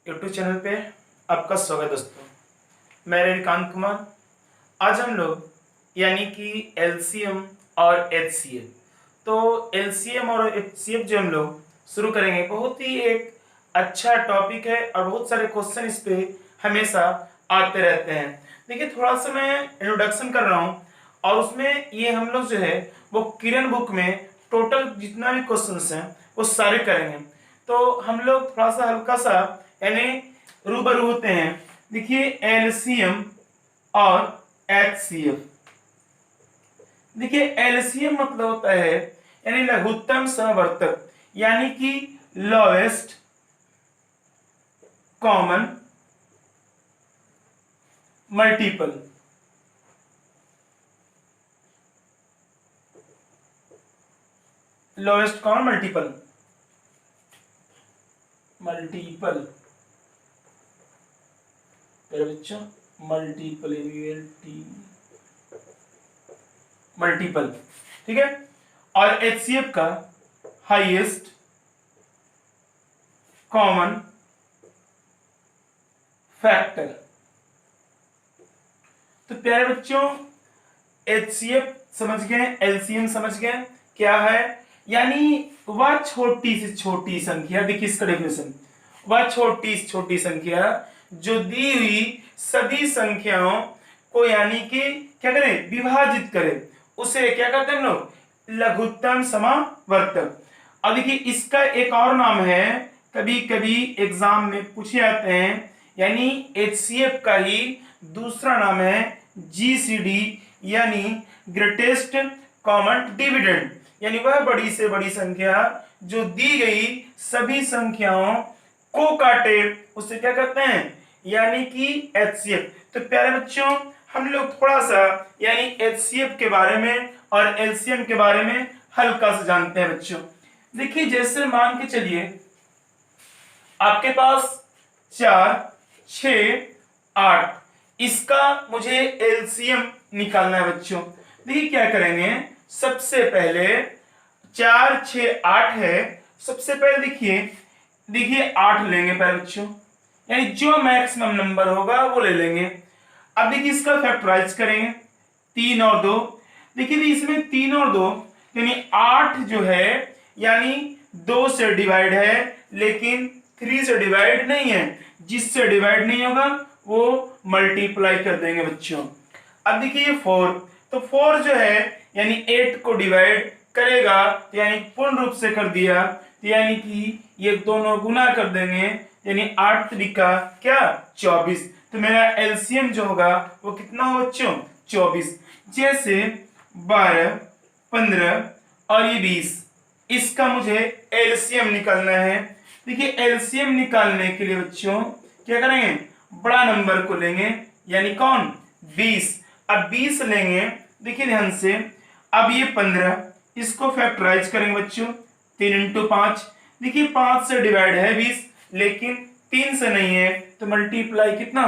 YouTube channel पे आपका स्वागत है दोस्तों। मैं रविकांत कुमार। आज हम लोग यानी कि एलसीएम और एचसीएफ, तो एलसीएम और एचसीएफ जो हम लोग शुरू करेंगे, बहुत ही एक अच्छा टॉपिक है और बहुत सारे क्वेश्चन इस पे हमेशा आते रहते हैं। देखिए, थोड़ा सा मैं इंट्रोडक्शन कर रहा हूँ और उसमें ये हम लोग जो है वो किरण बुक में टोटल जितना भी क्वेश्चंस हैं वो सारे करेंगे। तो हम लोग थोड़ा सा हल्का सा यानी रूबरू होते हैं। देखिए, एलसीएम और एचसीएफ। देखिए, एलसीएम मतलब होता है यानी लघुत्तम समवर्तक, यानी कि lowest common multiple. Lowest common multiple multiple मेरे बच्चों, मल्टीपल मल्टीपल, ठीक है। और एचसीएफ का हाईएस्ट कॉमन फैक्टर। तो प्यारे बच्चों, एचसीएफ समझ गए, एलसीएम समझ गए क्या है। यानी वह छोटी से छोटी संख्या, देखिए इसका डेफिनेशन, वह छोटी से छोटी संख्या जो दी हुई सभी संख्याओं को यानी कि क्या करें, विभाजित करें, उसे क्या कहते हैं हम लोग, लघुत्तम समावर्तक। अब देखिए, इसका एक और नाम है, कभी कभी एग्जाम में पूछे जाते हैं, यानी एचसीएफ का ही दूसरा नाम है जीसीडी, यानी ग्रेटेस्ट कॉमन डिविडेंड। यानी वह बड़ी से बड़ी संख्या जो दी गई सभी संख्याओं को काटे, उसे क्या कहते हैं, यानी कि एचसीएफ। तो प्यारे बच्चों, हम लोग थोड़ा सा यानी एचसीएफ के बारे में और एलसीएम के बारे में हल्का सा जानते हैं बच्चों। देखिए, जैसे मान के चलिए आपके पास 4, 6, 8, इसका मुझे एलसीएम निकालना है बच्चों। देखिए क्या करेंगे, सबसे पहले 4, 6, 8 है, सबसे पहले देखिए 8 लेंगे पहले बच्चों, यानी जो मैक्सिमम नंबर होगा वो ले लेंगे। अब देखिए इसका फैक्टराइज करेंगे, 3 और 2। देखिए इसमें 3 और 2 यानी 8 जो है यानी 2 से डिवाइड है, लेकिन 3 से डिवाइड नहीं है। जिससे डिवाइड नहीं होगा वो मल्टीप्लाई कर देंगे बच्चों। अब देखिए 4, तो 4 जो है यानी 8 को डिवाइड करेगा, यानी पूर्ण रूप से कर दिया, तो यानी कि ये दोनों गुना कर देंगे, यानी 8 त्रिका क्या 24। तो मेरा एलसीएम जो होगा वो कितना हो बच्चों, 24। जैसे 12, 15 और ये 20, इसका मुझे एलसीएम निकालना है। देखिए एलसीएम निकालने के लिए बच्चों क्या करेंगे, बड़ा नंबर को लेंगे, यानी कौन, 20। अब 20 लेंगे, देखिए ध्यान से, अब ये 15, इसको फैक्टराइज करेंगे बच्चों, 3 इंटू 5। देखिए 5 से डिवाइड है 20, लेकिन 3 से नहीं है, तो मल्टीप्लाई कितना,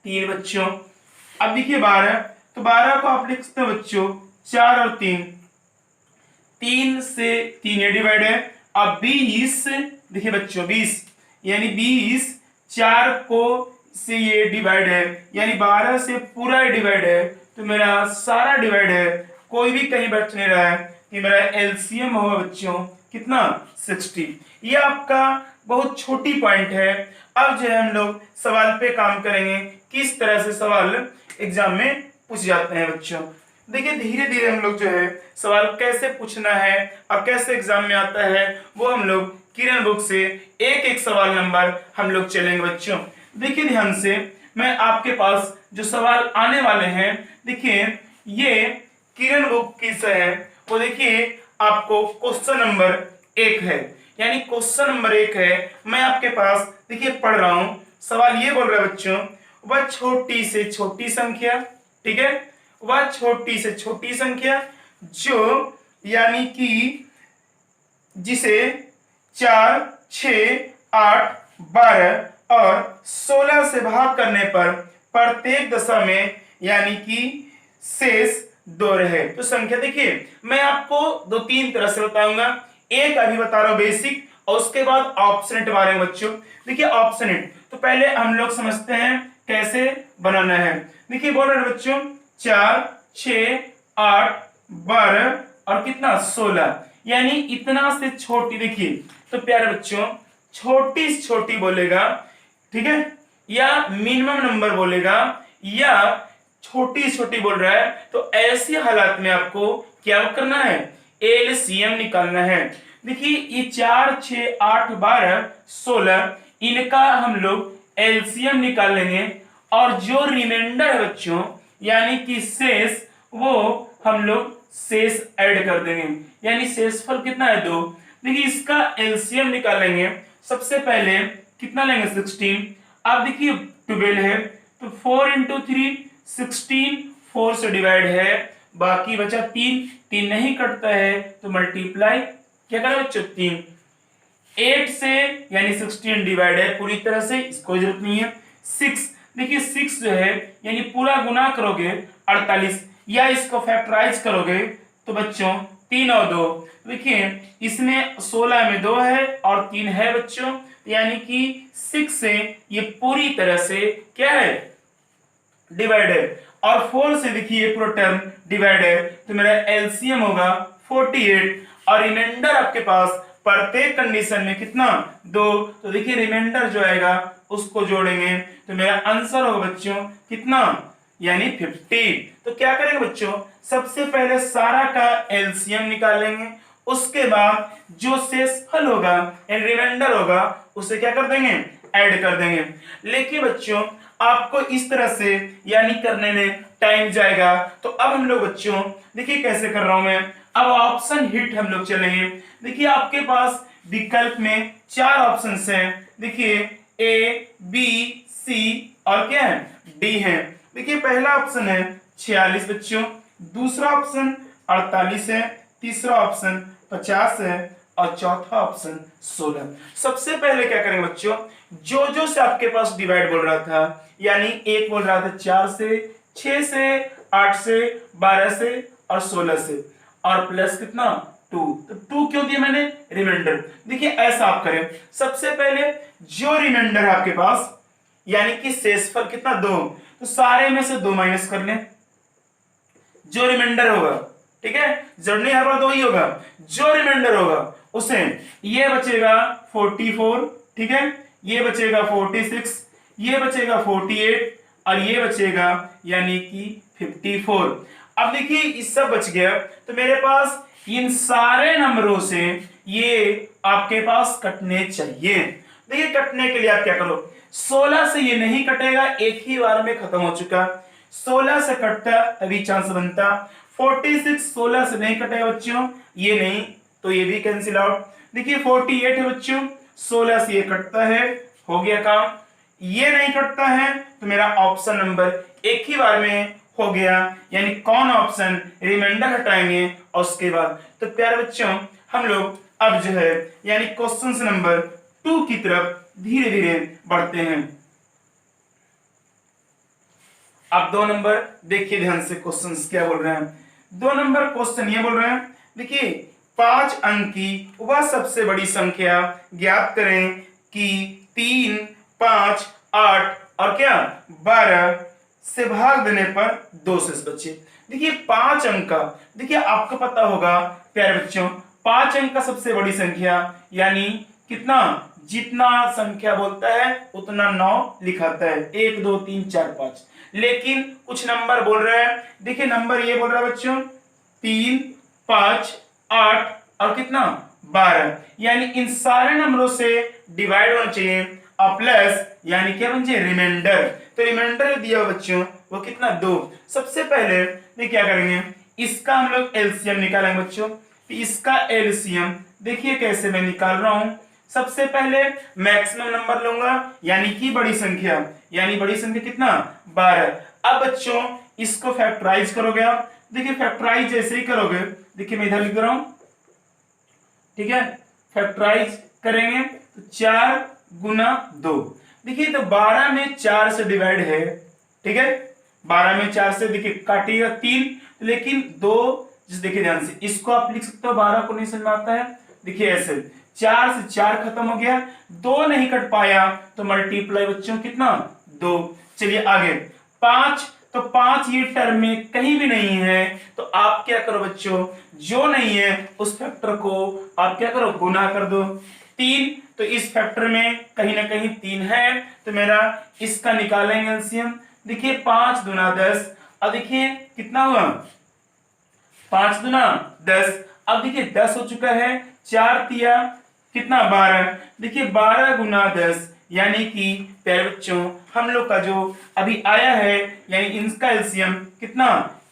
3 बच्चों। अब देखिए 12, तो 12 को आप लिख सकते हो बच्चों 4 और 3, 3 से 3 डिवाइड है। अब 20, देखिए बच्चों 20, यानी 20 4 को से ये डिवाइड है, यानी 12 से पूरा डिवाइड है, तो मेरा सारा डिवाइड है, कोई भी कहीं बच नहीं रहा है, कि मेरा एलसीएम होगा बच्चों कितना, 60। ये आपका बहुत छोटी पॉइंट है। अब जो है हम लोग सवाल पे काम करेंगे, किस तरह से सवाल एग्जाम में पूछ जाते हैं बच्चों। देखिए धीरे धीरे हम लोग जो है सवाल कैसे पूछना है और कैसे एग्जाम में आता है, वो हम लोग किरण बुक से एक एक सवाल नंबर हम लोग चलेंगे बच्चों। देखिए ध्यान से, मैं आपके पास जो सवाल आने वाले हैं, देखिए ये किरण बुक की से है, वो देखिए आपको क्वेश्चन नंबर 1 है, यानी क्वेश्चन नंबर 1 है। मैं आपके पास देखिए पढ़ रहा हूं, सवाल ये बोल रहा है बच्चों, वह छोटी से छोटी संख्या, ठीक है, वह छोटी से छोटी संख्या जो यानी कि जिसे 4, 6, 8, 12 और 16 से भाग करने पर प्रत्येक दशा में यानी कि शेष 2 रहे। तो संख्या देखिए मैं आपको 2-3 तरह से बताऊंगा, एक अभी बता रहा हूं बेसिक, और उसके बाद ऑप्शनेट बारे में बच्चों। देखिए ऑप्शनेट तो पहले हम लोग समझते हैं कैसे बनाना है। देखिए बोल रहे हैं बच्चों 4 6 8 12 और कितना 16, यानी इतना से छोटी। देखिए तो प्यारे बच्चों छोटी से छोटी बोलेगा, ठीक है, या मिनिमम नंबर बोलेगा या छोटी छोटी बोल रहा है, तो ऐसी हालात में आपको क्या करना है, एलसीएम निकालना है। देखिए ये 4 6 8 12 16 इनका हम लोग एलसीएम निकाल लेंगे और जो रिमाइंडर है बच्चों यानी कि शेष, वो हम लोग शेष ऐड कर देंगे, यानी शेषफल कितना है 2। देखिए इसका एलसीएम निकालेंगे। सबसे पहले कितना लेंगे 16। अब देखिए 12 है तो 4 इंटू 3 16, 4 से डिवाइड है, बाकी बचा 3, 3 नहीं कटता है तो मल्टीप्लाई क्या करें बच्चों 3, 8 से यानी 16 डिवाइड है पूरी तरह से, इसको जरूरत नहीं है। 6 देखिए 6 जो है यानी पूरा गुना करोगे 48, या इसको फैक्टराइज करोगे तो बच्चों 3 और 2, देखिए इसमें 16 में 2 है और 3 है बच्चों, यानी कि 6 से ये पूरी तरह से क्या है डिवाइड है, और 4 से देखिए पूरा टर्म डिवाइड है, तो मेरा एलसीएम होगा 48 और रिमाइंडर आपके पास प्रत्येक कंडीशन में कितना 2, तो देखिए रिमाइंडर जो आएगा उसको जोड़ेंगे तो मेरा आंसर होगा बच्चों कितना, यानी 50। तो क्या करेंगे बच्चों, सबसे पहले सारा का एलसीएम निकालेंगे, उसके बाद जो शेषफल होगा यानी रिमाइंडर होगा उसे क्या कर देंगे, ऐड कर देंगे। लेकिन बच्चों आपको इस तरह से यानी करने में टाइम जाएगा, तो अब हम लोग बच्चों देखिए कैसे कर रहा हूं मैं, अब ऑप्शन हिट हम लोग चलेंगे। देखिए आपके पास विकल्प में 4 ऑप्शन हैं, देखिए ए बी सी और क्या है डी है। देखिए पहला ऑप्शन है 46 बच्चों, दूसरा ऑप्शन 48 है, तीसरा ऑप्शन 50 है और चौथा ऑप्शन 16। सबसे पहले क्या करेंगे बच्चों, जो जो से आपके पास डिवाइड बोल रहा था, यानी एक बोल रहा था 4 से, 6 से, 8 से, 12 से और 16 से, और प्लस कितना 2, तो 2 क्यों दिया मैंने, रिमाइंडर। देखिए ऐसा आप करें, सबसे पहले जो रिमाइंडर है आपके पास यानी कि शेषफल कितना 2, तो सारे में से 2 माइनस कर लें, जो रिमाइंडर होगा, ठीक है, जरूर नहीं हर बार 2 ही होगा, जो रिमाइंडर होगा उसे, ये बचेगा 44, ठीक है, ये बचेगा 46, ये बचेगा 48 और ये बचेगा यानी कि 54। अब देखिए इस सब बच गया, तो मेरे पास इन सारे नंबरों से ये आपके पास कटने चाहिए। देखिए कटने के लिए आप क्या करो, 16 से ये नहीं कटेगा, एक ही बार में खत्म हो चुका, 16 से कटता तभी चांस बनता, 46 16 से नहीं कटेगा बच्चों, ये नहीं तो ये भी कैंसिल आउट। देखिए 48 है बच्चों, 16 से ये कटता है, हो गया काम, ये नहीं कटता है तो मेरा ऑप्शन नंबर एक ही बार में हो गया, यानी कौन ऑप्शन, रिमाइंडर हटाएंगे और उसके बाद। तो प्यारे बच्चों हम लोग अब जो है यानी क्वेश्चन नंबर 2 की तरफ धीरे धीरे बढ़ते हैं। अब 2 नंबर देखिए ध्यान से, क्वेश्चंस क्या बोल रहे हैं। 2 नंबर क्वेश्चन ये बोल रहे हैं, देखिए 5 अंक की वह सबसे बड़ी संख्या ज्ञात करें कि 3 5 8 और क्या 12 से भाग देने पर 2 शेष बचे। देखिए 5 अंक का, देखिए आपको पता होगा प्यारे बच्चों 5 अंक का सबसे बड़ी संख्या यानी कितना, जितना संख्या बोलता है उतना 9 लिखाता है, 1 2 3 4 5, लेकिन कुछ नंबर बोल रहा है, देखिए नंबर ये बोल रहा है बच्चों 3 5 8 और कितना 12, यानी इन सारे नंबरों से डिवाइड होना चाहिए और प्लस यानी क्या बन जाए रिमाइंडर। तो रिमाइंडर दिया बच्चों वो कितना 2। सबसे पहले ये क्या करेंगे, इसका हम लोग एलसीएम निकालेंगे बच्चों। तो इसका एलसीएम देखिए कैसे मैं निकाल रहा हूं, सबसे पहले मैक्सिमम नंबर लूंगा यानी कि बड़ी संख्या, यानी बड़ी संख्या कितना 12। अब बच्चों इसको फैक्टराइज करोगे आप, देखिए फैक्टराइज जैसे ही करोगे, देखिए मैं इधर लिख रहा हूं, ठीक है, फैक्टराइज करेंगे तो 4 गुना 2, देखिए तो 12 में 4 से डिवाइड है, ठीक है, 12 में 4 से देखिए काटिएगा 3, लेकिन 2 जिस देखिए ध्यान से, इसको आप लिख सकते हो, 12 को नहीं समझ में आता है देखिए ऐसे 4 से 4 खत्म हो गया, 2 नहीं कट पाया तो मल्टीप्लाई बच्चों कितना 2। चलिए आगे 5, तो 5 ये टर्म में कहीं भी नहीं है, तो आप क्या करो बच्चों, जो नहीं है उस फैक्टर को आप क्या करो, गुना कर दो। 3, तो इस फैक्टर में कहीं ना कहीं 3 है, तो मेरा इसका निकालेंगे एलसीएम। देखिए 5 दूना 10, अब देखिए कितना हुआ, 5 दूना 10, अब देखिए 10 हो चुका है, 4 तिया कितना 12, देखिए 12 गुना 10 यानी कि प्यारे बच्चों हम लोग का जो अभी आया है यानी इनका एलसीएम कितना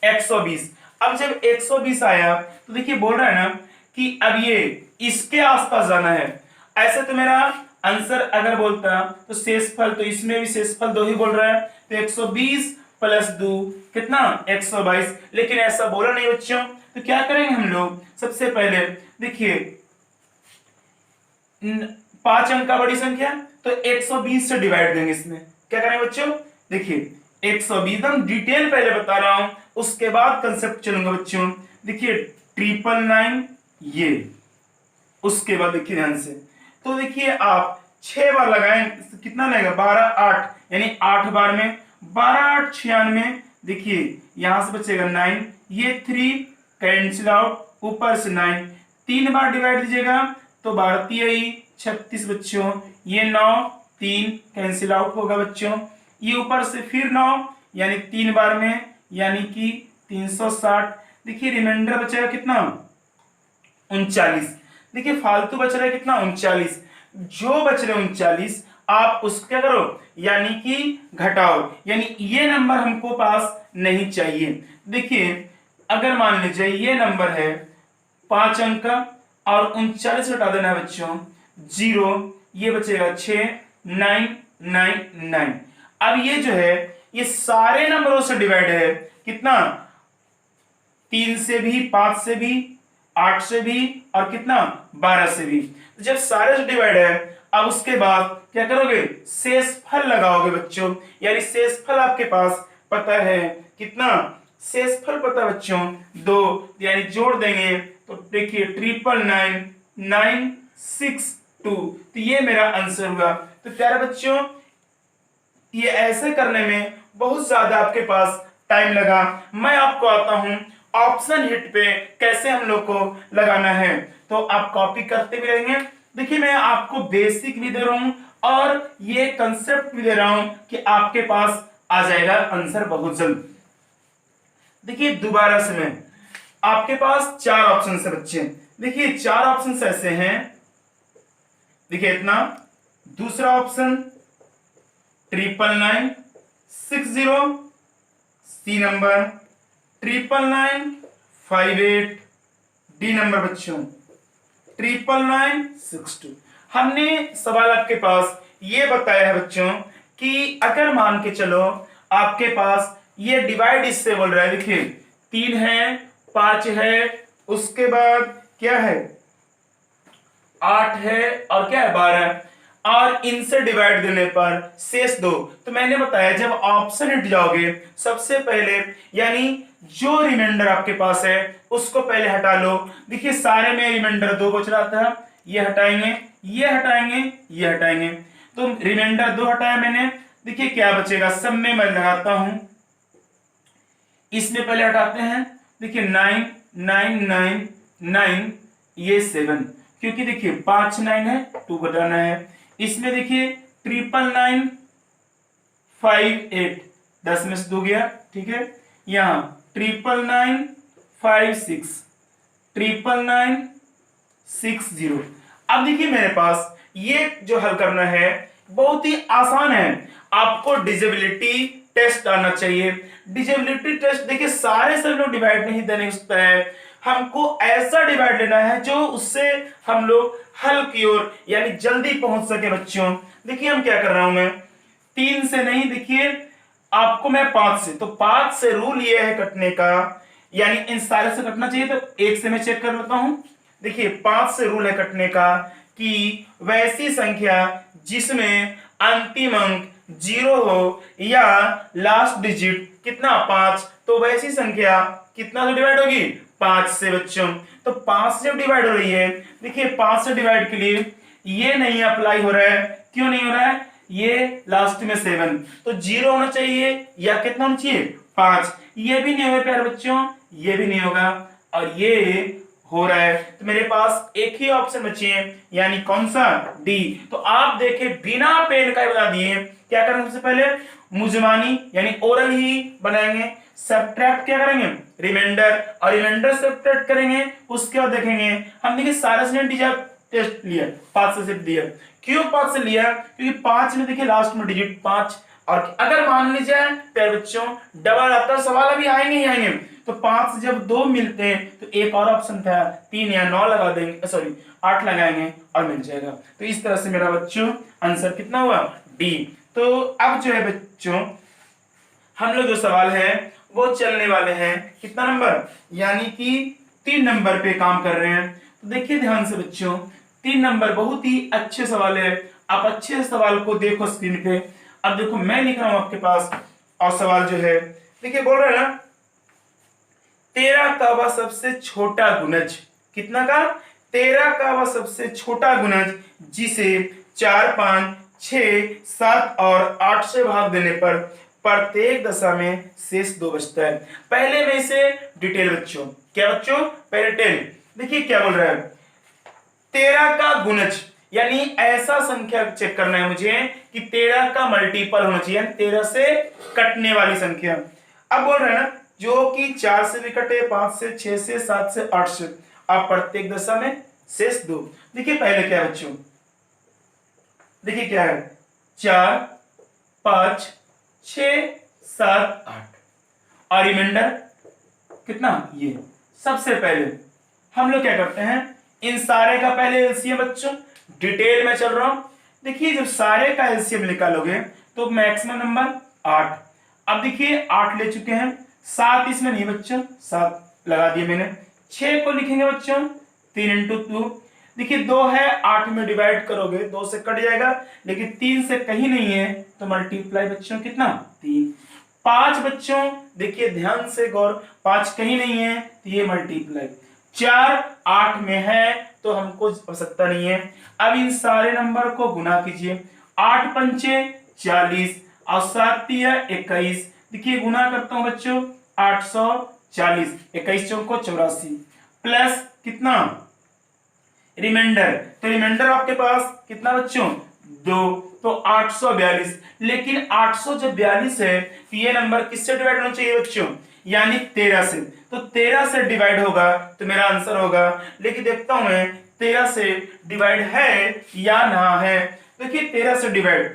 120। अब जब 120 आया तो देखिए बोल रहा है ना कि अब ये इसके आसपास जाना है। ऐसे तो मेरा आंसर अगर बोलता तो शेषफल, तो इसमें भी शेषफल 2 ही बोल रहा है, तो 120 प्लस 2 कितना 122, लेकिन ऐसा बोला नहीं बच्चों। तो क्या करेंगे हम लोग, सबसे पहले देखिए 5 अंक का बड़ी संख्या तो 120 से डिवाइड देंगे, इसमें क्या करेंगे बच्चों, देखिए 120 एकदम डिटेल पहले बता रहा हूं, उसके बाद कंसेप्ट चलूंगा बच्चों। देखिए 999 ये, उसके बाद देखिए ध्यान से, तो देखिए आप 6 बार लगाएं कितना लगेगा 12 8 यानी 8 बार में 12 8 96, देखिए यहां से बचेगा 9, ये 3 कैंसिल आउट, ऊपर से 9 3 बार डिवाइड दीजिएगा तो 12 3 36 बच्चों, ये 9 3 कैंसिल आउट होगा बच्चों, ये ऊपर से फिर 9 यानी 3 बार में यानी कि 360, देखिए रिमाइंडर बचेगा कितना 39, देखिए फालतू बच रहा है कितना 39, जो बच रहे 39 आप उसको क्या करो यानी कि घटाओ, यानी ये नंबर हमको पास नहीं चाहिए। देखिए अगर मान लीजिए ये नंबर है 5 अंक का और 39 हटा देना है बच्चों 0, ये बचेगा 6 9 9 9। अब ये जो है ये सारे नंबरों से डिवाइड है कितना 3 से भी 5 से भी 8 से भी और कितना 12 से भी, तो जब सारे से डिवाइड है अब उसके बाद क्या करोगे शेषफल लगाओगे बच्चों, यानी शेषफल आपके पास पता है कितना, शेषफल पता है बच्चों 2, यानी जोड़ देंगे तो देखिए 999 962, तो ये मेरा आंसर हुआ। तो प्यारे बच्चों ये ऐसे करने में बहुत ज्यादा आपके पास टाइम लगा, मैं आपको आता हूं ऑप्शन हिट पे कैसे हम लोग को लगाना है, तो आप कॉपी करते भी रहेंगे। देखिए मैं आपको बेसिक भी दे रहा हूं और ये कंसेप्ट भी दे रहा हूं कि आपके पास आ जाएगा आंसर बहुत जल्द। देखिए दोबारा से मैं आपके पास 4 ऑप्शन है बच्चे, देखिए 4 ऑप्शन ऐसे हैं, देखिए इतना, दूसरा option 999 60, C number 999 58, D number बच्चों 999 62। हमने सवाल आपके पास ये बताया है बच्चों कि अगर मान के चलो आपके पास ये डिवाइड इससे बोल रहा है, देखिए 3 है 5 है उसके बाद क्या है 8 है और क्या है 12, और इनसे डिवाइड देने पर शेष 2, तो मैंने बताया जब ऑप्शन हट जाओगे सबसे पहले यानी जो रिमाइंडर आपके पास है उसको पहले हटा लो। देखिए सारे में रिमाइंडर 2 बच रहा था, ये हटाएंगे ये हटाएंगे ये हटाएंगे, तो रिमाइंडर 2 हटाया मैंने, देखिए क्या बचेगा, सब में मैं लगाता हूं, इसमें पहले हटाते हैं, देखिए 9 9 9 9, ये 7, क्योंकि देखिए 5 9 है 2 घटाना है, इसमें देखिए 999 58, 10 में से 2 गया, ठीक है, यहां 999 56 999 60। अब देखिए मेरे पास ये जो हल करना है बहुत ही आसान है, आपको डिजिबिलिटी टेस्ट आना चाहिए। डिजिबिलिटी टेस्ट देखिए सारे सब लोग डिवाइड नहीं देने सकता है, हमको ऐसा डिवाइड लेना है जो उससे हम लोग हल की ओर यानी जल्दी पहुंच सके बच्चों। देखिए हम क्या कर रहा हूं मैं 3 से नहीं, देखिए आपको मैं 5 से, तो 5 से रूल ये है कटने का, यानी इन सारे से कटना चाहिए, तो 1 से मैं चेक कर लेता हूं। देखिए 5 से रूल है कटने का कि वैसी संख्या जिसमें अंतिम अंक 0 हो या लास्ट डिजिट कितना 5, तो वैसी संख्या कितना से डिवाइड होगी 5 से बच्चों। तो 5 से जब डिवाइड हो रही है, देखिए 5 से डिवाइड के लिए ये नहीं अप्लाई हो रहा है। क्यों नहीं हो रहा है? ये लास्ट में 7, तो 0 होना चाहिए या कितना होना चाहिए 5। ये भी नहीं होगा प्यारे बच्चों, ये भी नहीं होगा, और ये हो रहा है। तो मेरे पास एक ही ऑप्शन बचे हैं, यानी कौन सा? डी। तो आप देखें बिना पेन का ही बता दिए। क्या करेंगे? सबसे पहले मुजमानी यानी ओरल ही बनाएंगे, सब्ट्रैक्ट क्या करेंगे? रिमाइंडर, और रिमाइंडर सब्ट्रैक्ट करेंगे। उसके बाद देखेंगे हम। देखिए सारा डिजिट टेस्ट लिया, 5 से सिर्फ दिया। क्यों 5 से लिया? क्योंकि 5 में देखिए लास्ट में डिजिट 5, और अगर मान लीजिए प्यारे बच्चों डबल आता है, सवाल अभी आएंगे ही आएंगे। तो 5 से जब 2 मिलते हैं तो एक और ऑप्शन था 3 या 9 लगा देंगे, सॉरी 8 लगाएंगे और मिल जाएगा। तो इस तरह से मेरा बच्चों आंसर कितना हुआ? डी। तो अब जो है बच्चों हम लोग जो सवाल है वो चलने वाले हैं कितना नंबर, यानी कि 3 नंबर पे काम कर रहे हैं। तो देखिए ध्यान से बच्चों, 3 नंबर बहुत ही अच्छे सवाल है। आप अच्छे सवाल को देखो स्क्रीन पे। अब देखो मैं लिख रहा हूं आपके पास, और सवाल जो है देखिए बोल रहे हैं ना 13 का वह सबसे छोटा गुणज, कितना का? 13 का वह सबसे छोटा गुणज जिसे 4, 5, 6, 7 और 8 से भाग देने पर प्रत्येक दशा में शेष 2 बचता है। पहले में इसे डिटेल बच्चों, क्या बच्चों? पहले डिटेल। देखिए क्या बोल रहा है, 13 का गुणज यानी ऐसा संख्या चेक करना है मुझे कि 13 का मल्टीपल होना चाहिए, 13 से कटने वाली संख्या। अब बोल रहे हैं ना जो कि 4 से भी कटे, 5 से, 6 से, 7 से, 8 से, अब प्रत्येक दशा में शेष 2। देखिए पहले क्या है बच्चों, देखिए क्या है 4, 5, 6, 7, 8 और रिमाइंडर कितना? ये। सबसे पहले हम लोग क्या करते हैं, इन सारे का पहले एलसीएम बच्चों, डिटेल में चल रहा हूं। देखिए जब सारे का एलसीएम निकालोगे तो मैक्सिमम नंबर 8। अब देखिए 8 ले चुके हैं, 7 इसमें नहीं बच्चों, 7 लगा दिए मैंने। 6 को लिखेंगे बच्चों 3 इंटू 2। देखिए 2 है, 8 में डिवाइड करोगे 2 से कट जाएगा, लेकिन 3 से कहीं नहीं है तो मल्टीप्लाई बच्चों कितना? 3। 5 बच्चों देखिए ध्यान से गौर, 5 कहीं नहीं है तो ये मल्टीप्लाई। 4 8 में है तो हमको आवश्यकता नहीं है। अब इन सारे नंबर को गुना कीजिए, 8 पंचे 40 और 7 तिया 21। देखिए गुना करता हूं बच्चों 840, 21 चौको 84 प्लस कितना? रिमाइंडर। तो रिमाइंडर आपके पास कितना बच्चों? 2, तो 842। लेकिन 800 जब 42 है तो ये नंबर किससे डिवाइड होना चाहिए बच्चों? यानी 13 से। तो 13 से डिवाइड होगा तो मेरा आंसर होगा। लेकिन देखता हूं मैं 13 से डिवाइड है या ना है। देखिए 13 से डिवाइड,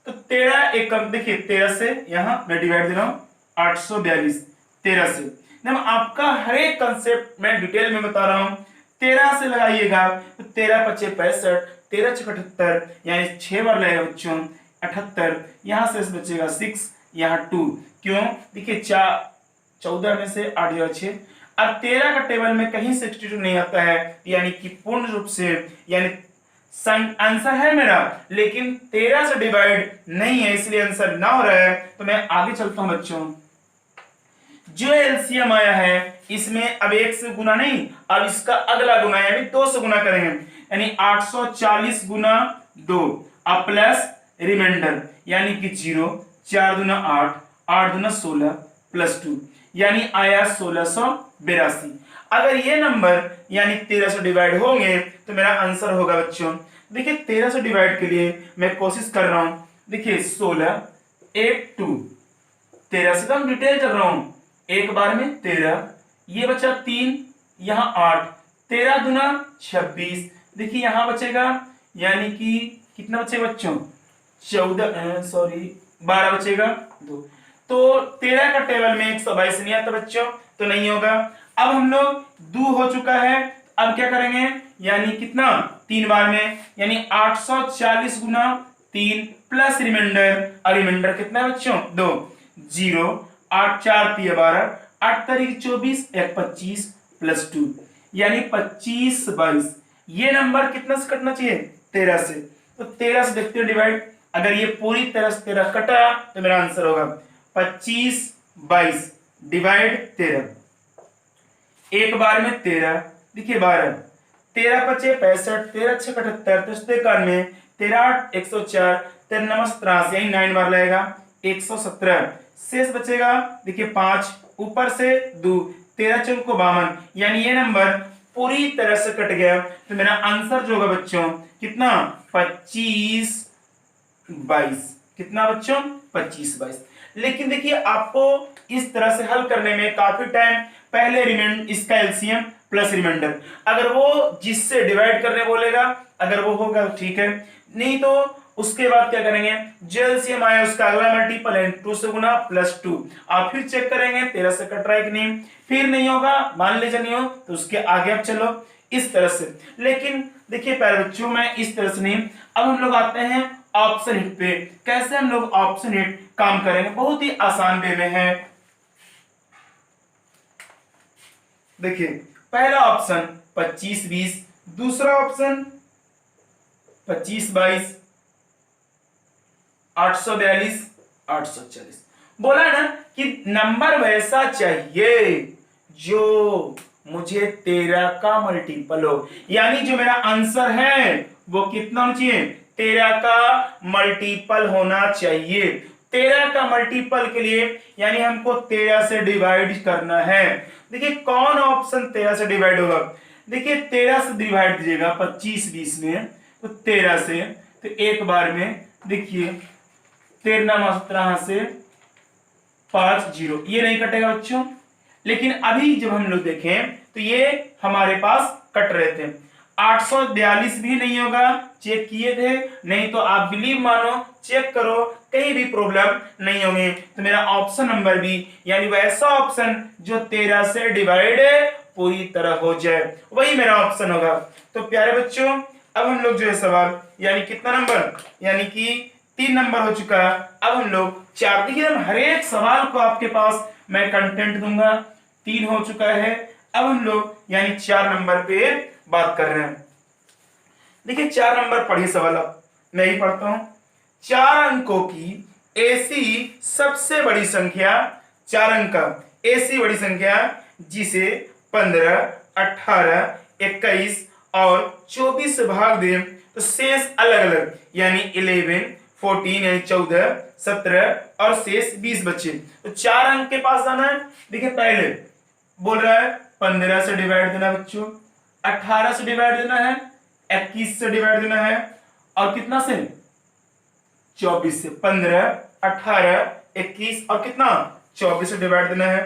तो 13 एक कम, देखिए 13 से यहां मैं डिवाइड दे रहा हूं 842 13 से। ना आपका हर एक कंसेप्ट मैं डिटेल में बता रहा हूं। 13 से लगाइएगा तो 13 पचे 65, 13 छक 78, यानी 6 बार लगेगा बच्चों 78। यहां से बचेगा 6, यहां 2। क्यों? देखिए 14 में से 8 गया 6। अब 13 का टेबल में कहीं 62 नहीं आता है, यानी कि पूर्ण रूप से, यानी आंसर है मेरा, लेकिन 13 से डिवाइड नहीं है, इसलिए आंसर ना हो रहा है। तो मैं आगे चलता हूं बच्चों। जो एलसीएम आया है इसमें अब 1 से गुना नहीं, अब इसका अगला गुना यानी 2 से गुना करेंगे, यानी 840 गुना 2 अब प्लस रिमाइंडर यानी कि 0, 4 दूना 8, 8 दूना 16 प्लस 2, यानी आया 1682। अगर ये नंबर यानी 13 से डिवाइड होंगे तो मेरा आंसर होगा बच्चों। देखिए 13 से डिवाइड के लिए मैं कोशिश कर रहा हूं। देखिए 16 8 2, 13 से तो हम डिटेल चल रहा हूं, एक बार में 13, ये बचा 3, यहां 8, 13 दूना 26। देखिए यहां बचेगा यानी कि कितना बचेगा बच्चों? 12 बचेगा 2। तो 13 का टेबल में 122 नहीं आता बच्चों, तो नहीं होगा। अब हम लोग 2 हो चुका है, अब क्या करेंगे, यानी कितना 3 बार में, यानी 840 गुना 3 प्लस रिमाइंडर, और रिमाइंडर कितना है बच्चों? 2, 0, 8 4 3 12, 8 तारीख 24 1 25 प्लस 2, यानी 25 22। ये नंबर कितना से कटना चाहिए? 13 से। तो 13 से देखते हो डिवाइड, अगर ये पूरी तरह से 13 कटा तो मेरा आंसर होगा 25 22 डिवाइड 13। एक बार में 13, देखिए 12, 13 पचे 65, 13 छः 78, 91, 13 8 104, 13 9 87, यही 9 बार लगेगा 117। शेष बचेगा देखिए 5, ऊपर से 2, 13 चौको 52, यानी ये नंबर पूरी तरह से कट गया। तो मेरा आंसर जो होगा बच्चों कितना 25 22, कितना बच्चों 25 22। लेकिन देखिए आपको इस तरह से हल करने में काफी टाइम, पहले रिमाइंड इसका एलसीएम प्लस रिमाइंडर, अगर वो जिससे डिवाइड करने बोलेगा अगर वो होगा तो ठीक है, नहीं तो उसके बाद क्या करेंगे, जो एलसीएम आया उसका अगला मल्टीपल है 2 से गुना +2, आप फिर चेक करेंगे 13 से कट रहा है कि नहीं, फिर नहीं होगा मान लीजिए नहीं हो तो उसके आगे आप चलो इस तरह से। लेकिन देखिए प्यारे बच्चों मैं इस तरह से नहीं, अब हम लोग आते हैं ऑप्शन हिट पे। कैसे हम लोग ऑप्शन हिट काम करेंगे, बहुत ही आसान वे में है। देखिए पहला ऑप्शन 25 20, दूसरा ऑप्शन 25 22, 842 840। बोला ना कि नंबर वैसा चाहिए जो मुझे 13 का मल्टीपल हो, यानी जो मेरा आंसर है वो कितना होना चाहिए 13 का मल्टीपल होना चाहिए। 13 का मल्टीपल के लिए यानी हमको 13 से डिवाइड करना है। देखिए कौन ऑप्शन 13 से डिवाइड होगा, देखिए 13 से डिवाइड दीजिएगा 25 20 में, तो 13 से, तो एक बार में देखिए 13 17 से 5 0, ये नहीं कटेगा बच्चों। लेकिन अभी जब हम लोग देखें तो ये हमारे पास कट रहे थे, 842 भी नहीं होगा, चेक किए थे, नहीं तो आप बिलीव मानो चेक करो कहीं भी प्रॉब्लम नहीं होगी। तो मेरा ऑप्शन नंबर बी यानी वैसा ऑप्शन जो 13 से डिवाइड पूरी तरह हो जाए वही मेरा ऑप्शन होगा। तो प्यारे बच्चों अब हम लोग जो है सवाल यानी कितना नंबर, यानी कि 3 नंबर हो चुका है। अब हम लोग 4, देखिए हर एक सवाल को आपके पास मैं कंटेंट दूंगा, 3 हो चुका है। अब हम लोग यानी 4 नंबर पे बात कर रहे हैं। देखिए 4 नंबर पढ़िए सवाल, अब मैं ही पढ़ता हूं। 4 अंकों की ऐसी सबसे बड़ी संख्या, 4 अंक का ऐसी बड़ी संख्या जिसे 15 18 21 और 24 से भाग दे तो शेष अलग अलग यानी 11 14 यानी 14 17 और शेष 20 बचे। तो 4 अंक के पास आना है। देखिए पहले बोल रहा है 15 से डिवाइड देना बच्चों, 18 से डिवाइड देना है, 21 से डिवाइड देना है और कितना से 24 से, 15 18 21 और कितना 24 से डिवाइड देना है।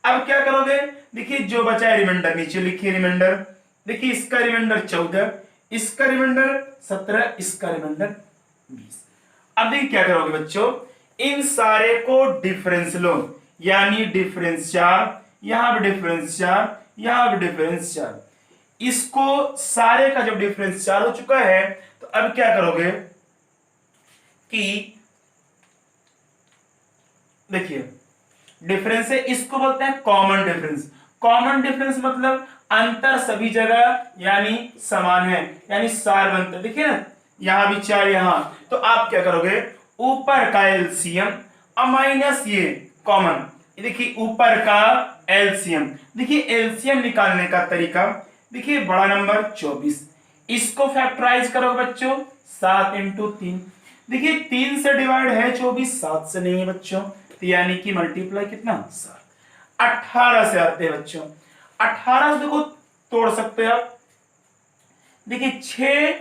अब क्या करोगे, देखिए जो बचा है रिमाइंडर नीचे लिखिए रिमाइंडर, देखिए इसका रिमाइंडर 14, इसका रिमाइंडर 17, इसका रिमाइंडर 20। अब देखिए क्या करोगे बच्चों, इन सारे को डिफरेंस लो, यानी डिफरेंस 4, यहां भी डिफरेंस 4, यहां भी डिफरेंस 4, इसको सारे का जब डिफरेंस 4 हो चुका है तो अब क्या करोगे कि देखिए डिफरेंस है, इसको बोलते हैं कॉमन डिफरेंस। कॉमन डिफरेंस मतलब अंतर सभी जगह यानी समान है, यानी सार बनता है। देखिए ना यहां भी 4, यहां, तो आप क्या करोगे ऊपर का एलसीएम और माइनस ये कॉमन, देखिए ऊपर का एलसीएम, देखिए एलसीएम निकालने का तरीका, देखिए बड़ा नंबर 24, इसको फैक्टराइज करो बच्चों 7 × 3, देखिए 3 से डिवाइड है 24, 7 से नहीं है बच्चों, तो यानी कि मल्टीप्लाई कितना 7। 18 से आते हैं बच्चों, 18 से देखो तोड़ सकते हैं आप, देखिए 6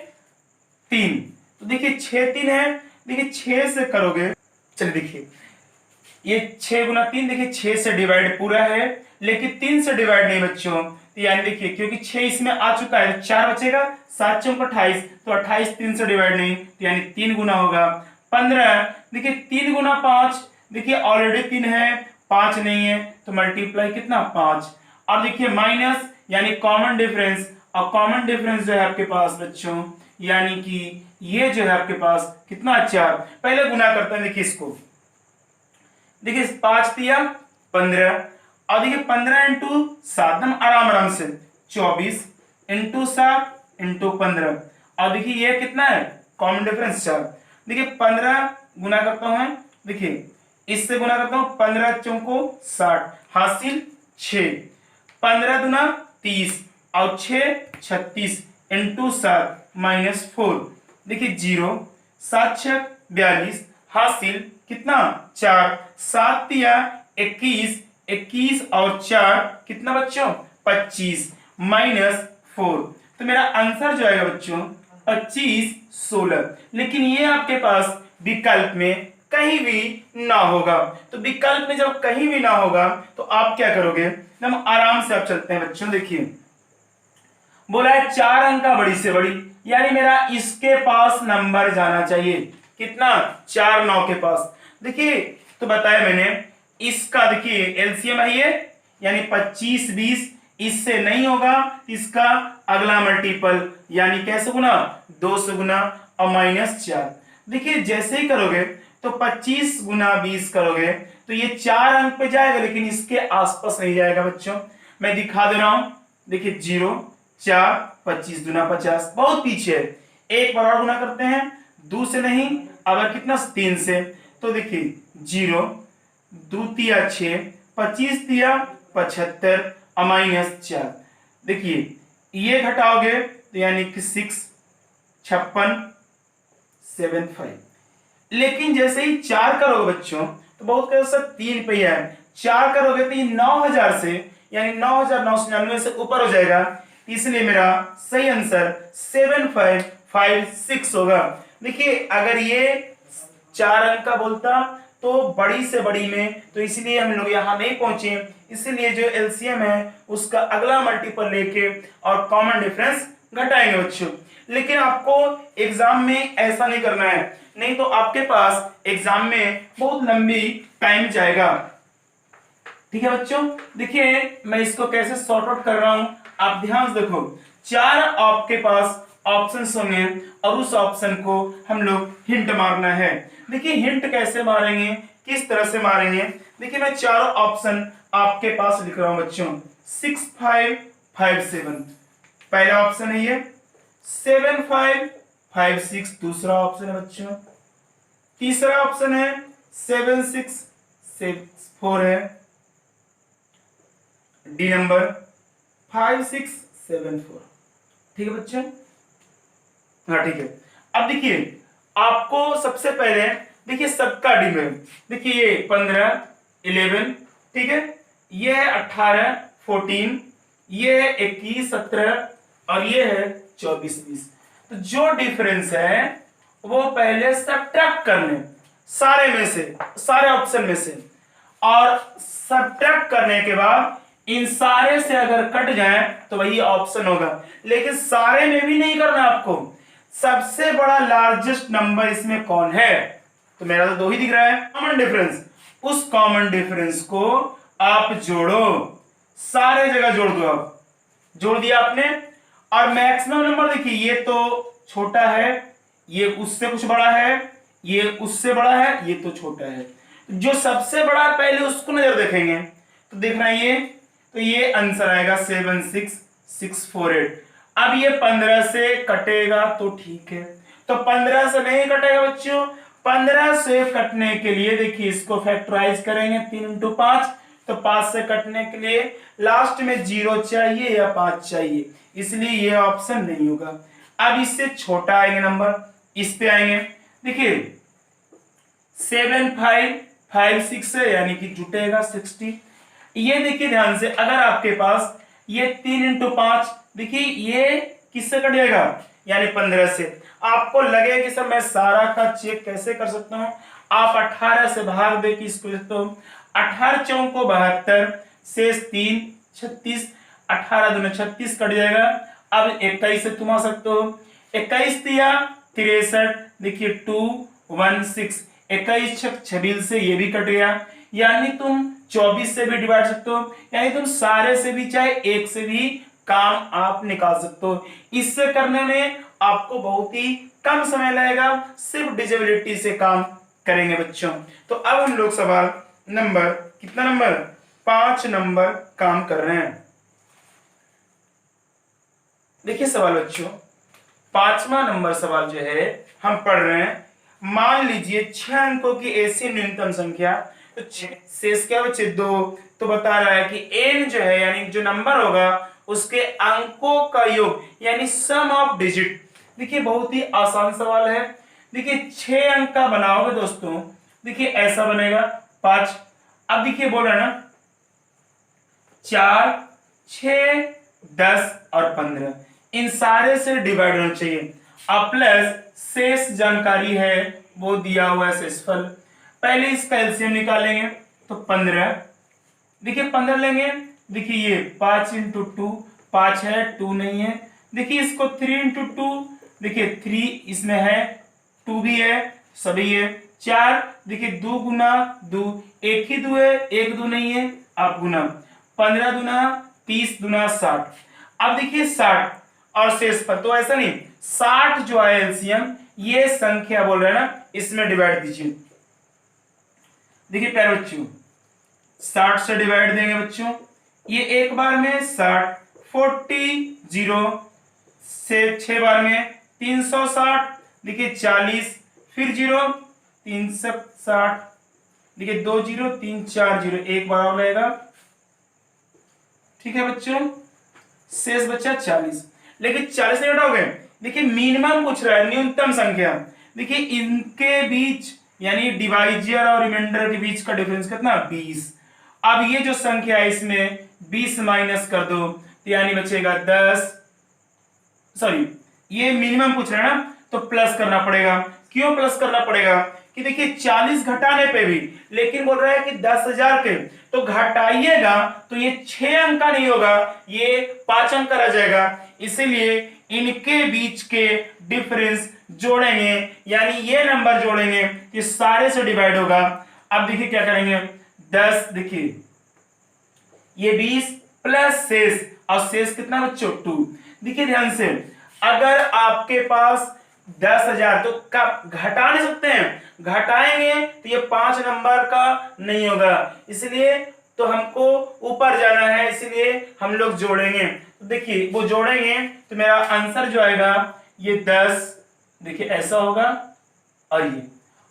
3, तो देखिए 6 3 है, देखिए 6 से करोगे, चलिए देखिए ये 6 × 3, देखिए 6 से डिवाइड पूरा है लेकिन 3 से डिवाइड नहीं बच्चों, तो यानी देखिए क्योंकि 6 इसमें आ चुका है तो 4 बचेगा, 7 चौक 28, तो 28 3 से डिवाइड नहीं, तो यानी 3 गुना होगा। 15, देखिए 3 × 5, देखिए ऑलरेडी 3 है 5 नहीं है, तो मल्टीप्लाई कितना 5, और देखिए माइनस यानी कॉमन डिफरेंस, और कॉमन डिफरेंस जो है आपके पास बच्चों यानी कि ये जो है आपके पास कितना 4, पहले गुना करते हैं, देखिए इसको, देखिए 5 दिया 15, और देखिए 15 × 7 आराम आराम से 24 × 7 × 15, और देखिए ये कितना है कॉमन डिफरेंस 4, देखिए 15 गुना करता हूं, देखिए इससे गुना करता हूं 15 चौको 60 हासिल 6, 15 दूना 30 और 6 36 इंटू 7 -4। देखिए 0 7 6 42 हासिल कितना 4 7 तिया 21 21 और 4 कितना बच्चों 25 -4। तो मेरा आंसर जो आएगा बच्चों 25 16। लेकिन ये आपके पास विकल्प में कहीं भी ना होगा। तो विकल्प में जब कहीं भी ना होगा तो आप क्या करोगे, हम आराम से आप चलते हैं बच्चों। देखिए बोला है 4 अंक का बड़ी से बड़ी, यानी मेरा इसके पास नंबर जाना चाहिए कितना 4 9 के पास। देखिए तो बताया मैंने इसका, देखिए एलसीएम है ये, यानी 25 20 इससे नहीं होगा, इसका अगला मल्टीपल यानी कैसे गुना 2 से गुना और -4। देखिए जैसे ही करोगे तो 25 गुना 20 करोगे तो ये 4 अंक पे जाएगा, लेकिन इसके आसपास नहीं जाएगा बच्चों। मैं दिखा दे रहा हूं, देखिए 0 4 25 दूना 50, बहुत पीछे है। एक बार और गुना करते हैं, 2 से नहीं, अगर कितना 3 से। तो देखिए 0 2 तिया 6 25 तिया 75 और -4। देखिए ये घटाओगे तो यानी कि 6 56 75। लेकिन जैसे ही 4 करोगे बच्चों तो बहुत कैसे 3 पे है, 4 करोगे तो ये 9000 से यानी 9999 से ऊपर हो जाएगा, इसलिए मेरा सही आंसर 7556 होगा। देखिए अगर ये 4 अंक का बोलता तो बड़ी से बड़ी में, तो इसलिए हम लोग यहां नहीं पहुंचे, इसलिए जो एलसीएम है उसका अगला मल्टीपल लेके और कॉमन डिफरेंस घटाएंगे बच्चों। लेकिन आपको एग्जाम में ऐसा नहीं करना है, नहीं तो आपके पास एग्जाम में बहुत लंबी टाइम जाएगा। ठीक है बच्चों, देखिए मैं इसको कैसे सॉर्ट आउट कर रहा हूं, आप ध्यान से देखो। 4 आपके पास ऑप्शंस होंगे और उस ऑप्शन को हम लोग हिंट मारना है। देखिए हिंट कैसे मारेंगे, किस तरह से मारेंगे। देखिए मैं चारों ऑप्शन आपके पास लिख रहा हूं बच्चों। 6 5 5 7 पहला ऑप्शन है ये, 7 5 5 6 दूसरा ऑप्शन है बच्चों, तीसरा ऑप्शन है 7 6 6 4 है, डी नंबर 5 6 7 4। ठीक है बच्चों, हाँ ठीक है। अब देखिए आपको सबसे पहले देखिए सबका डी में, देखिए ये 15 11, ठीक है, ये है 18 14, ये है 21 17 और ये है 24 20। तो जो डिफरेंस है वो पहले सब्ट्रैक्ट कर लें सारे में से, सारे ऑप्शन में से, और सब्ट्रैक्ट करने के बाद इन सारे से अगर कट जाए तो वही ऑप्शन होगा। लेकिन सारे में भी नहीं करना आपको, सबसे बड़ा लार्जेस्ट नंबर इसमें कौन है, तो मेरा तो 2 ही दिख रहा है, कॉमन डिफरेंस। उस कॉमन डिफरेंस को आप जोड़ो, सारे जगह जोड़ दो। आप जोड़ दिया आपने, और मैक्सिमम नंबर देखिए ये तो छोटा है, ये उससे कुछ बड़ा है, ये उससे बड़ा है, ये तो छोटा है। जो सबसे बड़ा पहले उसको नजर देखेंगे तो देखना ये, तो ये आंसर आएगा 7 6 6 4 8। अब ये 15 से कटेगा तो ठीक है, तो 15 से नहीं कटेगा बच्चों। 15 से कटने के लिए देखिए इसको फैक्टराइज करेंगे 3 × 5, तो 5 से कटने के लिए लास्ट में 0 चाहिए या 5 चाहिए, इसलिए ये ऑप्शन नहीं होगा। अब इससे छोटा आएंगे नंबर, इस पे आएंगे। देखिए 7 5 5 6 है, यानी कि जुटेगा 60। ये देखिए ध्यान से, अगर आपके पास ये 3 × 5, देखिए ये किससे कट जाएगा, यानी 15 से। आपको लगे कि सर मैं सारा का चेक कैसे कर सकता हूं, आप 18 से भाग दे कि इसको देखते हो, 18 चौको 72 शेष 3 36, 18 दूना 36 कट जाएगा। अब 21 से तुम आ सकते हो, 21 दिया 63, देखिए 2 1 6, 21 छक 26 से ये भी कट गया, यानी तुम 24 से भी डिवाइड सकते हो, यानी तुम सारे से भी चाहे एक से भी काम आप निकाल सकते हो। इससे करने में आपको बहुत ही कम समय लगेगा, सिर्फ डिजिबिलिटी से काम करेंगे बच्चों। तो अब हम लोग सवाल नंबर कितना नंबर 5 नंबर काम कर रहे हैं। देखिए सवाल बच्चों, 5वां नंबर सवाल जो है हम पढ़ रहे हैं। मान लीजिए 6 अंकों की ऐसी न्यूनतम संख्या तो शेष क्या बचे 2। तो बता रहा है कि n जो है यानी जो नंबर होगा उसके अंकों का योग यानी सम ऑफ डिजिट। देखिए बहुत ही आसान सवाल है। देखिए 6 अंक का बनाओगे दोस्तों, देखिए ऐसा बनेगा 5। अब देखिए बोल रहा है ना 4, 6, 10 और 15 इन सारे से डिवाइड होना चाहिए। अब प्लस शेष जानकारी है वो दिया हुआ है शेषफल। पहले इसका एलसीएम निकालेंगे तो 15। देखिए 15 लेंगे, देखिए ये 5 इंटू 2, 5 है 2 नहीं है। देखिए इसको 3 इंटू 2, देखिए 3 इसमें है 2 भी है सभी है। 4 देखिए 2 गुना 2, एक ही 2 है, एक 2 नहीं है, आप गुना 15 दुना 30 दुना 60। अब देखिए 60 और शेषफल तो ऐसा नहीं, 60 जो है एलसीएम ये संख्या बोल रहे हैं ना इसमें डिवाइड दीजिए। देखिए प्यारे बच्चों 60 से डिवाइड देंगे बच्चों, ये एक बार में 60, 40 0 से 6 बार में 360, देखिए 40 फिर 0 360, देखिए 2 0 3 4 0 एक बार और रहेगा। ठीक है बच्चों, शेष बचा 40। लेकिन 40 नहीं हटाओगे, देखिए मिनिमम पूछ रहा है न्यूनतम संख्या। देखिए इनके बीच यानी डिवाइजर और रिमाइंडर के बीच का डिफरेंस कितना 20। अब ये जो संख्या है इसमें 20 माइनस कर दो तो यानी बचेगा 10। सॉरी ये मिनिमम पूछ रहा है ना तो प्लस करना पड़ेगा। क्यों प्लस करना पड़ेगा कि देखिए 40 घटाने पे भी लेकिन बोल रहा है कि 10,000 के तो घटाइएगा तो ये 6 अंक का नहीं होगा, ये 5 अंक का रह जाएगा। इसीलिए इनके बीच के डिफरेंस जोड़ेंगे यानी ये नंबर जोड़ेंगे, ये सारे से डिवाइड होगा। अब देखिए क्या करेंगे 10, देखिए ये 20 प्लस शेष, और शेष कितना बच्चों 2। देखिए ध्यान से अगर आपके पास 10,000 तो कब घटा नहीं सकते हैं, घटाएंगे तो ये 5 नंबर का नहीं होगा, इसलिए तो हमको ऊपर जाना है, इसलिए हम लोग जोड़ेंगे। तो देखिए वो जोड़ेंगे तो मेरा आंसर जो आएगा ये 10, देखिए ऐसा होगा। और ये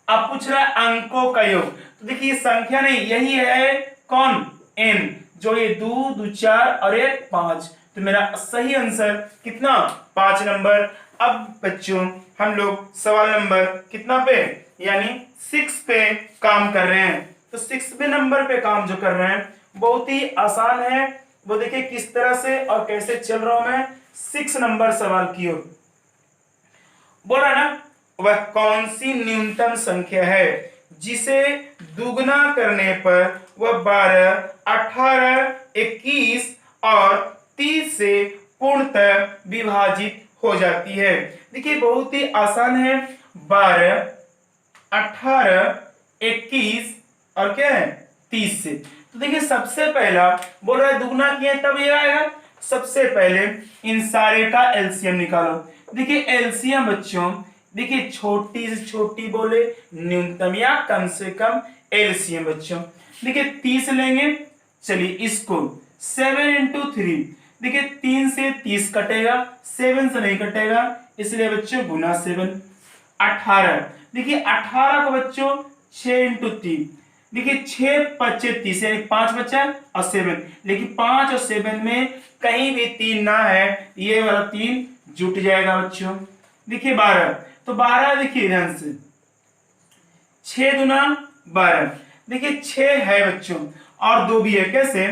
अब पूछ रहा है अंकों का योग, तो देखिए संख्या नहीं यही है कौन n, जो ये 2 2 4 और 1 5, तो मेरा सही आंसर कितना 5 नंबर। अब बच्चों हम लोग सवाल नंबर कितना पे यानी 6 पे काम कर रहे हैं। तो 6 नंबर पे काम जो कर रहे हैं बहुत ही आसान है, वो देखिए किस तरह से और कैसे चल रहा हूं मैं 6 नंबर सवाल की ओर। बोला ना वह कौन सी न्यूनतम संख्या है जिसे दुगना करने पर वह 12, 18, 21 और 30 से पूर्णतः विभाजित हो जाती है। देखिए बहुत ही आसान है, 12, 18, 21 और क्या है 30 से। तो देखिए सबसे पहला बोल रहा है दुगना किया तब ये आएगा। सबसे पहले इन सारे का एलसीएम निकालो। देखिए एलसीएम बच्चों देखिए छोटी से छोटी बोले न्यूनतम या कम से कम एलसीएम बच्चों देखिए 30 लेंगे। चलिए इसको 7 इंटू 3, देखिए 3 से 30 कटेगा, 7 से नहीं कटेगा, इसलिए बच्चों गुना 7। 18 देखिए 18 को बच्चों 6 इंटू 3, देखिए 6 5 30 यानी 5 बचा और 7, लेकिन 5 और 7 में कहीं भी 3 ना है, ये वाला 3 जुट जाएगा बच्चों। देखिए 12, तो 12 देखिए ध्यान से 6 दुना 12, देखिए 6 है बच्चों और 2 भी है। कैसे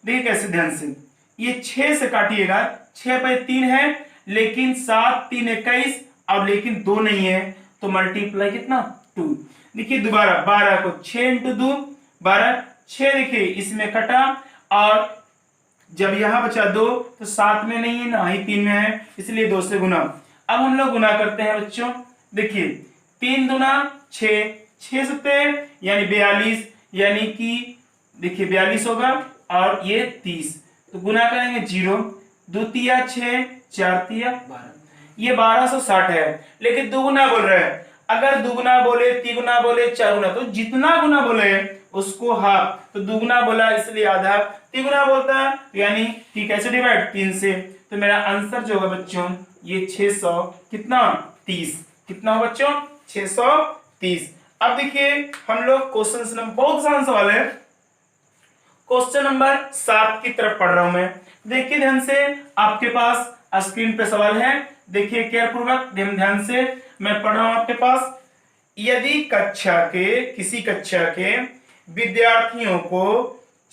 देखिए कैसे ध्यान से ये 6 से काटिएगा, 6 पे 3 है लेकिन 7 3 21 और लेकिन 2 नहीं है, तो मल्टीप्लाई कितना 2। देखिए दोबारा 12 को 6 इंटू 2 12, 6 देखिए इसमें कटा और जब यहां बचा 2 तो 7 में नहीं है ना ही 3 में है, इसलिए 2 से गुना। अब हम लोग गुना करते हैं बच्चों। देखिए 3 दुना 6, 6 सत्ते यानी 42, यानी कि देखिए 42 होगा और ये 30, तो गुना करेंगे 0, 2 तिया 6, 4 तिया 12, ये 1260 है। लेकिन दुगुना बोल रहे हैं, अगर दुगुना बोले तिगुना बोले चारगुना, तो जितना गुना बोले उसको हाफ, तो दुगुना बोला इसलिए आधा, तिगुना बोलता है यानी ठीक कैसे डिवाइड 3 से, तो मेरा आंसर जो होगा बच्चों ये 600 कितना 30, कितना हो बच्चों 630। अब देखिए हम लोग क्वेश्चन नंबर, बहुत आसान सवाल है, क्वेश्चन नंबर 7 की तरफ पढ़ रहा हूं मैं। देखिए ध्यान से, आपके पास स्क्रीन पे सवाल है, देखिए केयरपूर्वक ध्यान से मैं पढ़ रहा हूं आपके पास। यदि किसी कक्षा के विद्यार्थियों को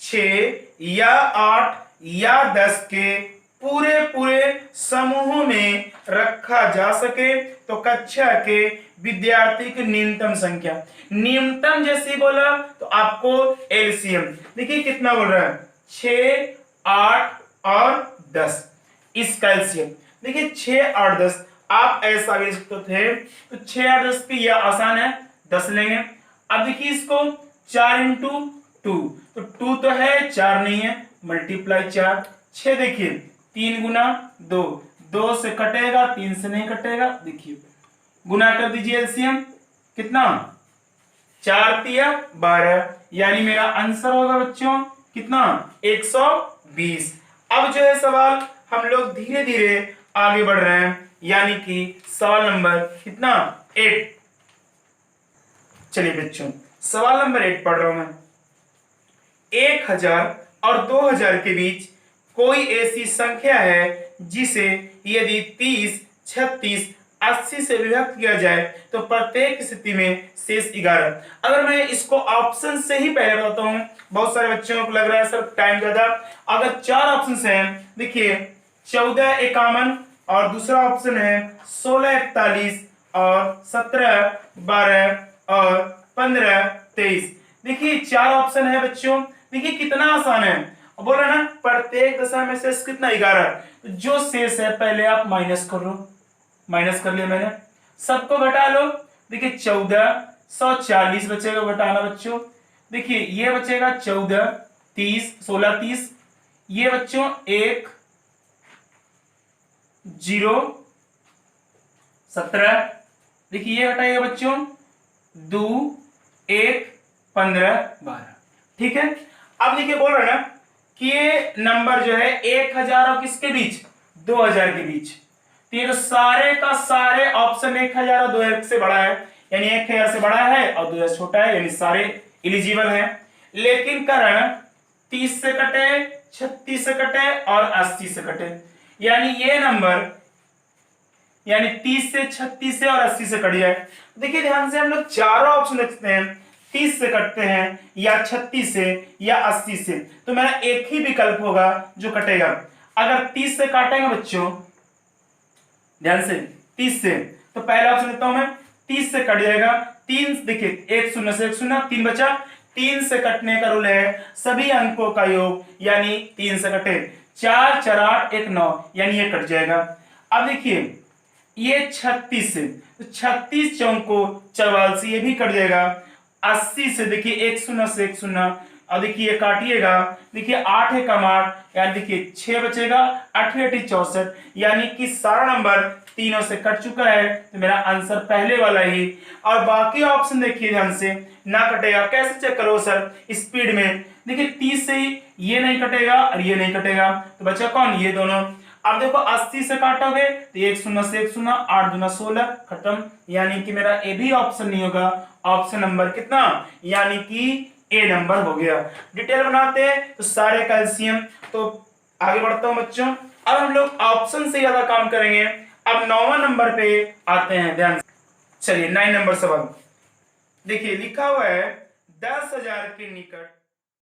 6 या 8 या 10 के पूरे पूरे समूह में रखा जा सके तो कक्षा के विद्यार्थी की न्यूनतम संख्या, न्यूनतम जैसे बोला तो आपको एलसीएम देखिए कितना बोल रहा है, 6, 8 और 10, इसका एलसीएम देखिए 6, 8, 10। आप ऐसा भी सकते थे तो 6, 8, 10 की यह आसान है, 10 लेंगे। अब देखिए इसको 4 इंटू 2, तो 2 तो है, 4 नहीं है, मल्टीप्लाई 4, 6 देखिए 3 गुना 2, 2 से कटेगा, 3 से नहीं कटेगा, देखिए गुना कर दीजिए एलसीएम कितना, 4 तिया 12, यानी मेरा आंसर होगा बच्चों कितना, 120। अब जो है सवाल हम लोग धीरे धीरे आगे बढ़ रहे हैं, यानी कि सवाल नंबर कितना, 8। चलिए बच्चों सवाल नंबर 8 पढ़ रहा हूं मैं। 1000 और 2000 के बीच कोई ऐसी संख्या है जिसे यदि 30, 36, 80 से विभक्त किया जाए तो प्रत्येक स्थिति में शेष 11। अगर मैं इसको ऑप्शन से ही पहले बताता हूं, बहुत सारे बच्चों को लग रहा है सर टाइम ज्यादा, अगर 4 ऑप्शन हैं, देखिए 14 51 और दूसरा ऑप्शन है 16 41 और 17 12 और 15 23। देखिए 4 ऑप्शन है बच्चों, देखिए कितना आसान है, बोल रहा ना प्रत्येक दशा में शेष कितना, 11। तो जो शेष है पहले आप माइनस कर लो, माइनस कर लिया मैंने, सबको घटा लो, देखिए 1440 बचेगा घटाना बच्चों, देखिए ये बचेगा 14 30 16 30, ये बच्चों 1 0 17, देखिए ये घटाइएगा बच्चों 2 1 15 12, ठीक है। अब देखिए बोल रहा है ना कि ये नंबर जो है 1000 और किसके बीच, 2000 के बीच, तो ये तो सारे का सारे ऑप्शन 1000 और 2000 से बड़ा है, यानी 1000 से बड़ा है और 2000 छोटा है, यानी सारे एलिजिबल हैं। लेकिन कारण 30 से कटे, 36 से कटे और 80 से कटे, यानी ये नंबर यानी 30 से 36 से और 80 से कट जाए। देखिए ध्यान से हम लोग चारों ऑप्शन देखते हैं, 30 से कटते हैं या 36 से या 80 से, तो मेरा एक ही विकल्प होगा जो कटेगा। अगर 30 से काटेंगे बच्चों, ध्यान से 30 से, तो पहला ऑप्शन लेता हूं मैं, 30 से कट जाएगा, 3 देखिए 1 0 से 1 0, 3 बचा, 3 से कटने का रूल है सभी अंकों का योग, यानी 3 से कटे, 4 4 8 1 9, यानी ये कट जाएगा। अब देखिए ये 36 से, तो 36 चौको 44 से, ये भी कट जाएगा। 80 से देखिए 1 0 से 1 0, और देखिए ये काटिएगा, देखिए 8 है कम 8, यानी देखिए 6 बचेगा, 8 8 64, यानी कि सारा नंबर तीनों से कट चुका है, तो मेरा आंसर पहले वाला ही। और बाकी ऑप्शन देखिए ध्यान से, ना कटेगा, कैसे चेक करो सर, स्पीड में देखिए 30 से ही ये नहीं कटेगा और ये नहीं कटेगा, तो बचा कौन, ये दोनों। अब देखो 80 से काटोगे तो 1 0 से 1 0, 8 दूना 16, खत्म, यानी कि मेरा ए भी ऑप्शन नहीं होगा, ऑप्शन नंबर कितना, यानी कि ए नंबर हो गया। डिटेल बनाते हैं तो सारे का एलसीएम, तो आगे बढ़ता हूं बच्चों, अब हम लोग ऑप्शन से ज्यादा काम करेंगे। अब 9वां नंबर पे आते हैं, ध्यान चलिए 9 नंबर सवाल देखिए, लिखा हुआ है 10,000 के निकट